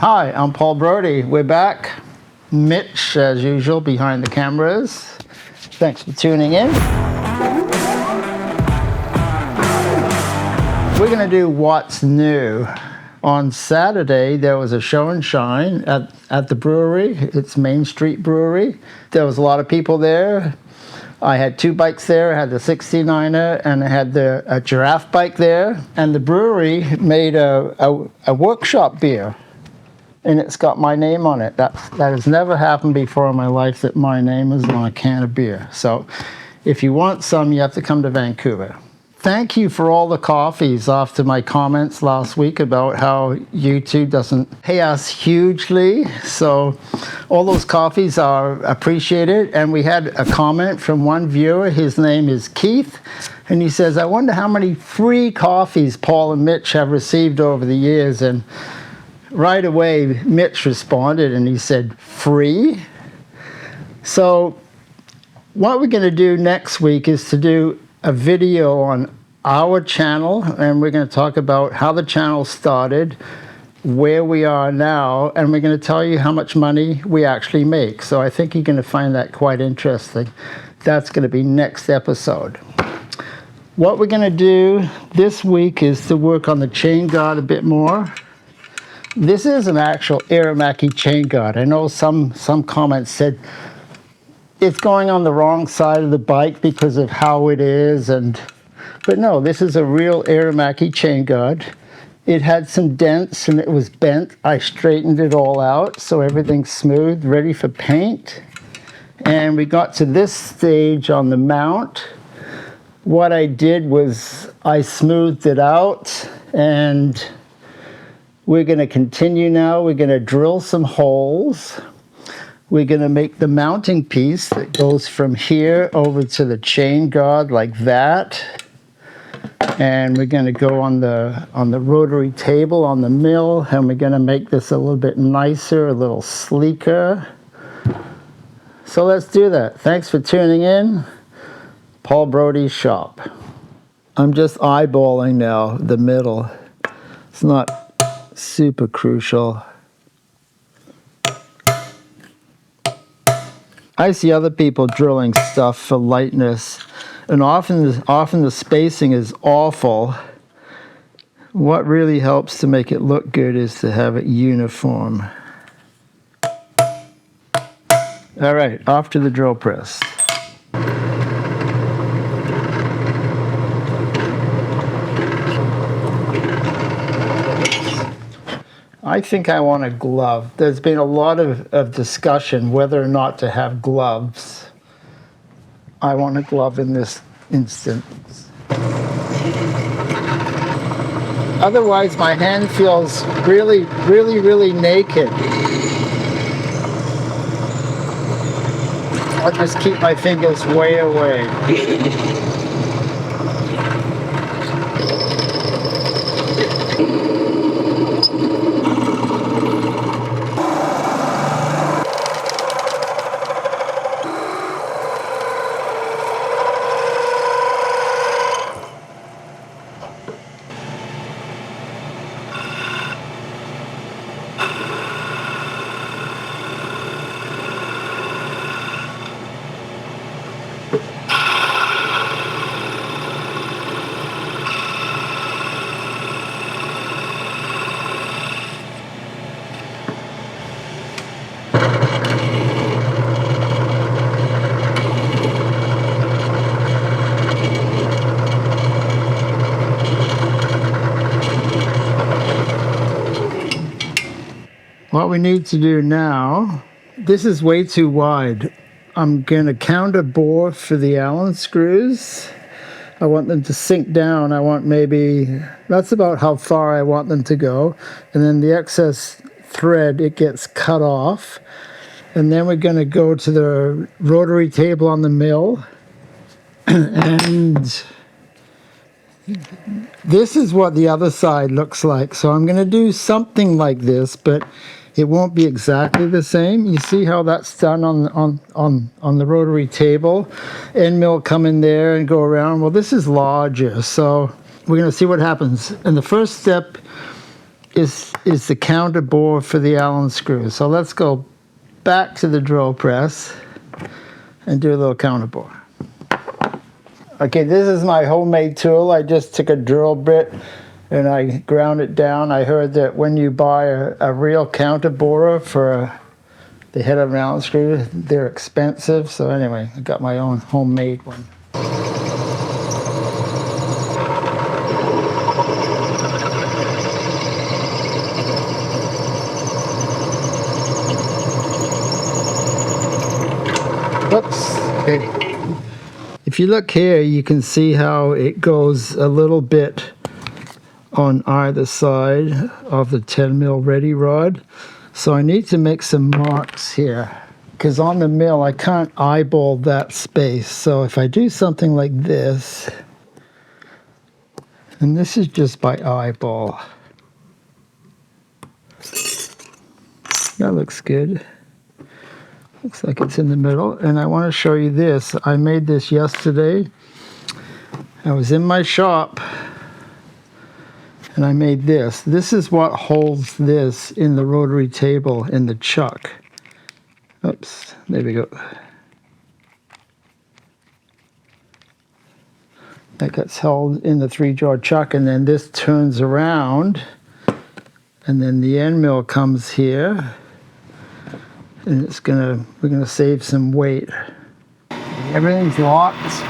Hi, I'm Paul Brodie. We're back. Mitch, as usual, behind the cameras. Thanks for tuning in. We're going to do what's new. On Saturday, there was a show and shine at the brewery. It's Main Street Brewery. There was a lot of people there. I had two bikes there. I had the 69er and I had a giraffe bike there. And the brewery made a workshop beer. And it's got my name on it. That has never happened before in my life, that my name is on a can of beer. So if you want some, you have to come to Vancouver. Thank you for all the coffees after my comments last week about how YouTube doesn't pay us hugely. So all those coffees are appreciated. And we had a comment from one viewer. His name is Keith. And he says, I wonder how many free coffees Paul and Mitch have received over the years. And right away, Mitch responded and he said, free? So what we're going to do next week is to do a video on our channel, and we're going to talk about how the channel started, where we are now, and we're going to tell you how much money we actually make. So I think you're going to find that quite interesting. That's going to be next episode. What we're going to do this week is to work on the chain guard a bit more. This is an actual Aermacchi chain guard. I know some comments said it's going on the wrong side of the bike because of how it is, but no, this is a real Aermacchi chain guard. It had some dents and it was bent. I straightened it all out so everything's smooth, ready for paint. And we got to this stage on the mount. What I did was I smoothed it out, and we're going to continue now. We're going to drill some holes. We're going to make the mounting piece that goes from here over to the chain guard like that. And we're going to go on the rotary table on the mill, and we're going to make this a little bit nicer, a little sleeker. So let's do that. Thanks for tuning in. Paul Brodie's shop. I'm just eyeballing now the middle. It's not super crucial. I see other people drilling stuff for lightness, and often the spacing is awful. What really helps to make it look good is to have it uniform. All right, off to the drill press. I think I want a glove. There's been a lot of discussion whether or not to have gloves. I want a glove in this instance. Otherwise, my hand feels really, really, really naked. I'll just keep my fingers way away. What we need to do now, this is way too wide. I'm going to counter bore for the Allen screws. I want them to sink down. I want that's about how far I want them to go. And then the excess thread, it gets cut off. And then we're going to go to the rotary table on the mill. And this is what the other side looks like. So I'm going to do something like this, but it won't be exactly the same. You see how that's done on the rotary table? End mill come in there and go around. Well, this is larger, so we're going to see what happens. And the first step is the counter bore for the Allen screw. So let's go back to the drill press and do a little counter bore. Okay, this is my homemade tool. I just took a drill bit and I ground it down. I heard that when you buy a real counter borer for the head of an Allen screw, they're expensive. So anyway, I got my own homemade one. Whoops. Okay. If you look here, you can see how it goes a little bit on either side of the 10 mil ready rod. So I need to make some marks here, because on the mill I can't eyeball that space. So if I do something like this, and this is just by eyeball, that looks good. Looks like it's in the middle. And I want to show you this. I made this yesterday. I was in my shop and I made this. This is what holds this in the rotary table in the chuck. Oops, there we go. That gets held in the 3-jaw chuck, and then this turns around, and then the end mill comes here, and we're gonna save some weight. Everything's locked.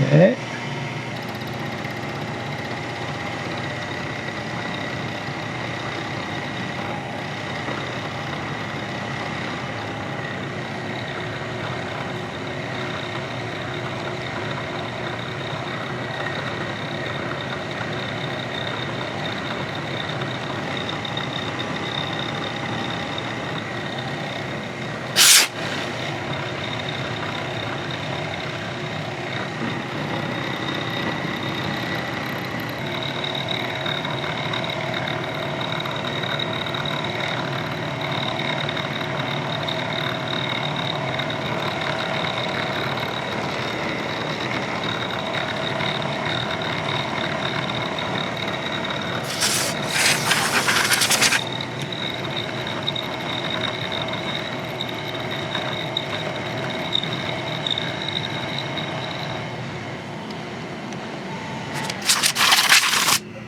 Okay.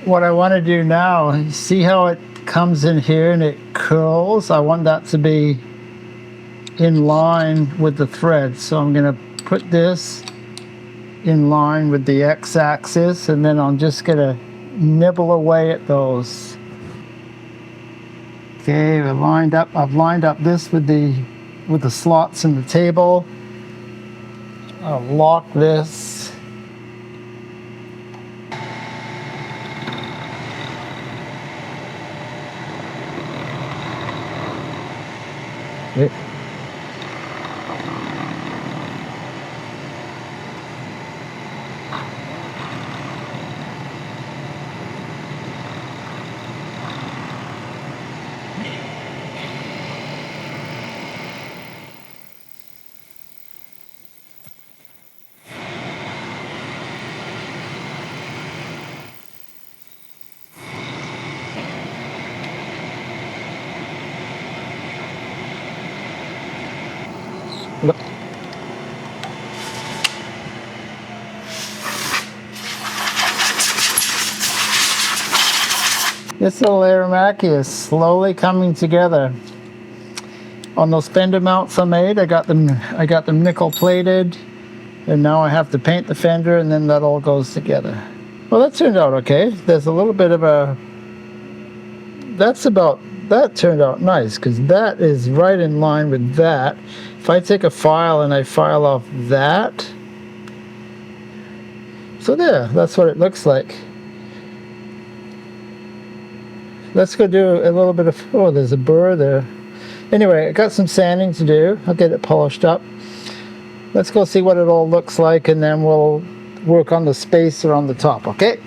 What I want to do now, see how it comes in here and it curls? I want that to be in line with the thread. So I'm going to put this in line with the x-axis, and then I'm just going to nibble away at those. Okay, I've lined up this with the slots in the table. I'll lock this. Okay. This little Aermacchi is slowly coming together. On those fender mounts I made, I got them nickel plated, and now I have to paint the fender, and then that all goes together. Well, that turned out okay. There's a little bit of a, that's about that turned out nice, because that is right in line with that. If I take a file and I file off that, so there, that's what it looks like. Let's go do a little bit of, oh, there's a burr there. Anyway, I got some sanding to do. I'll get it polished up. Let's go see what it all looks like, and then we'll work on the spacer on the top, okay?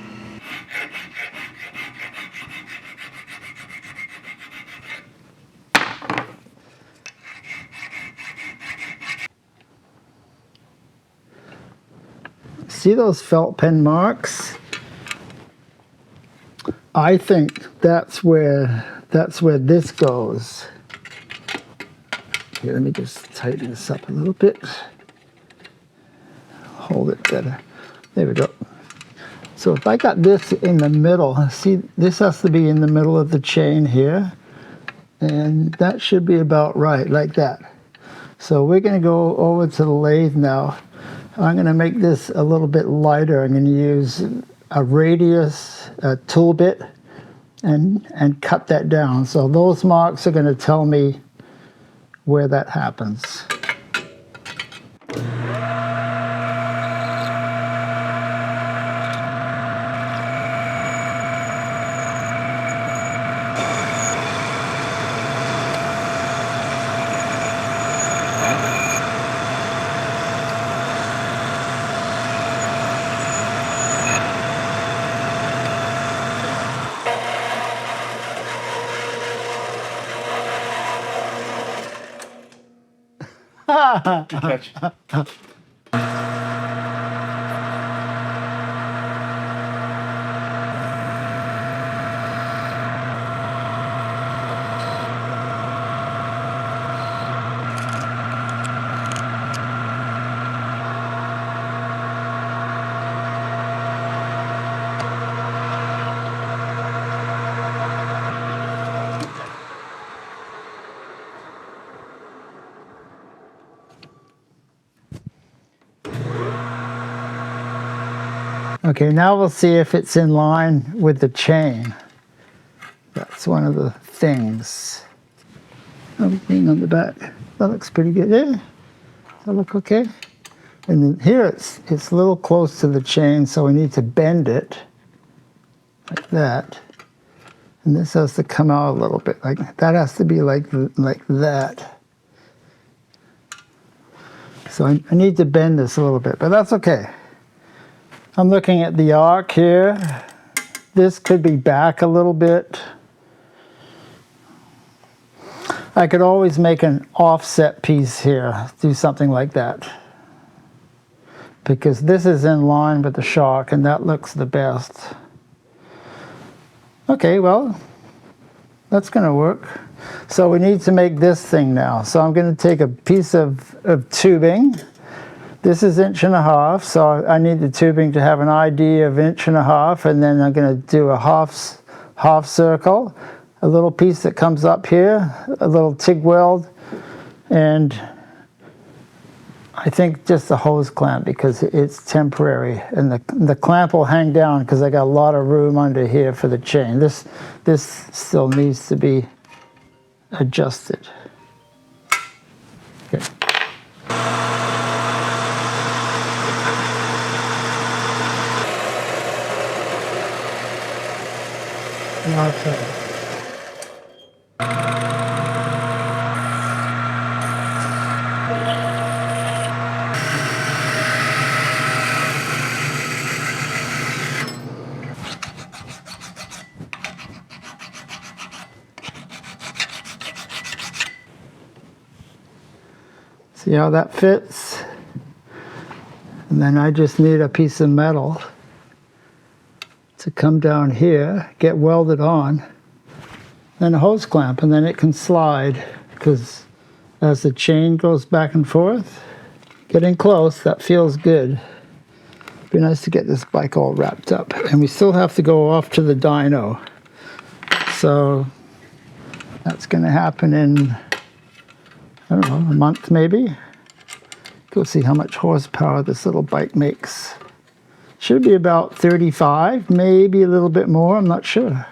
See those felt pen marks? I think that's where this goes. Here, let me just tighten this up a little bit. Hold it better. There we go. So if I got this in the middle, see, this has to be in the middle of the chain here, and that should be about right, like that. So we're going to go over to the lathe now. I'm going to make this a little bit lighter. I'm going to use a radius tool bit and cut that down. So those marks are going to tell me where that happens. Good catch. Okay, now we'll see if it's in line with the chain. That's one of the things. Everything on the back. That looks pretty good. Yeah. Does that look okay? And then here it's a little close to the chain, so we need to bend it like that. And this has to come out a little bit. Like that has to be like that. So I need to bend this a little bit, but that's okay. I'm looking at the arc here. This could be back a little bit. I could always make an offset piece here, do something like that. Because this is in line with the shock and that looks the best. Okay, well, that's gonna work. So we need to make this thing now. So I'm gonna take a piece of tubing. This is 1.5 inches, so I need the tubing to have an ID of 1.5 inches, and then I'm going to do a half circle, a little piece that comes up here, a little TIG weld, and I think just a hose clamp because it's temporary, and the clamp will hang down because I got a lot of room under here for the chain. This still needs to be adjusted. Okay. Okay. See how that fits? And then I just need a piece of metal to come down here, get welded on, then a hose clamp, and then it can slide, because as the chain goes back and forth, getting close, that feels good. Be nice to get this bike all wrapped up. And we still have to go off to the dyno. So that's gonna happen in, I don't know, a month maybe. Go see how much horsepower this little bike makes. Should be about 35, maybe a little bit more, I'm not sure.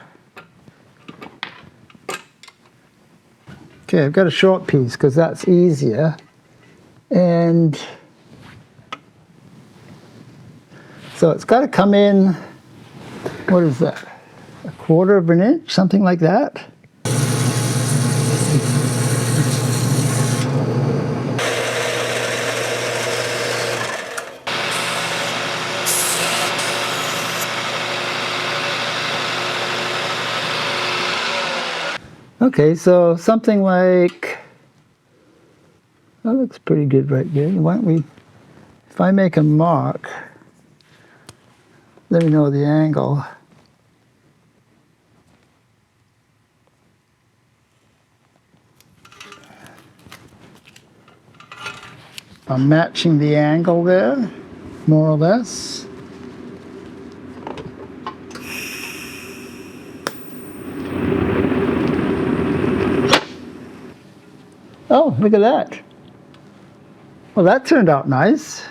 Okay, I've got a short piece because that's easier. And so it's got to come in, what is that? 1/4 of an inch, something like that. Okay, so something like, that looks pretty good right here. Why don't we, if I make a mark, let me know the angle. I'm matching the angle there, more or less. Oh, look at that. Well, that turned out nice.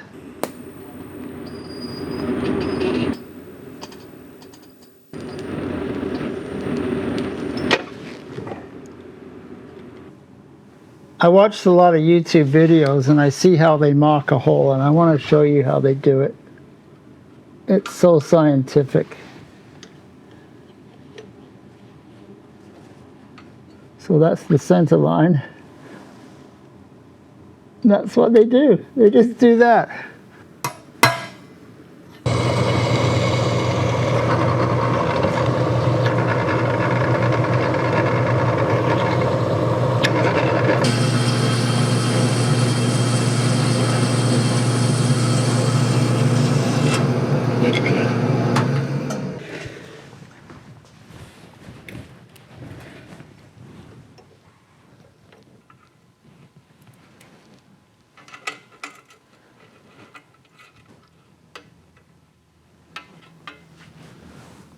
I watched a lot of YouTube videos and I see how they mark a hole, and I want to show you how they do it. It's so scientific. So that's the center line. That's what they do. They just do that.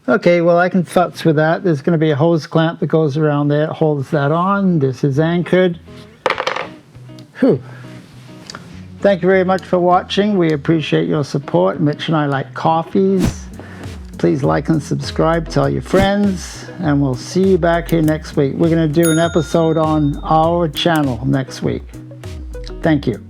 Okay, well, I can futz with that. There's going to be a hose clamp that goes around there, holds that on. This is anchored. Whew. Thank you very much for watching. We appreciate your support. Mitch and I like coffees. Please like and subscribe, tell your friends, and we'll see you back here next week. We're going to do an episode on our channel next week. Thank you.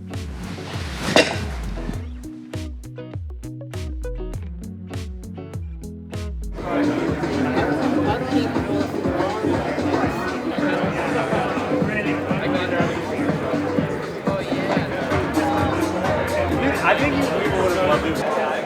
I think we would have loved this.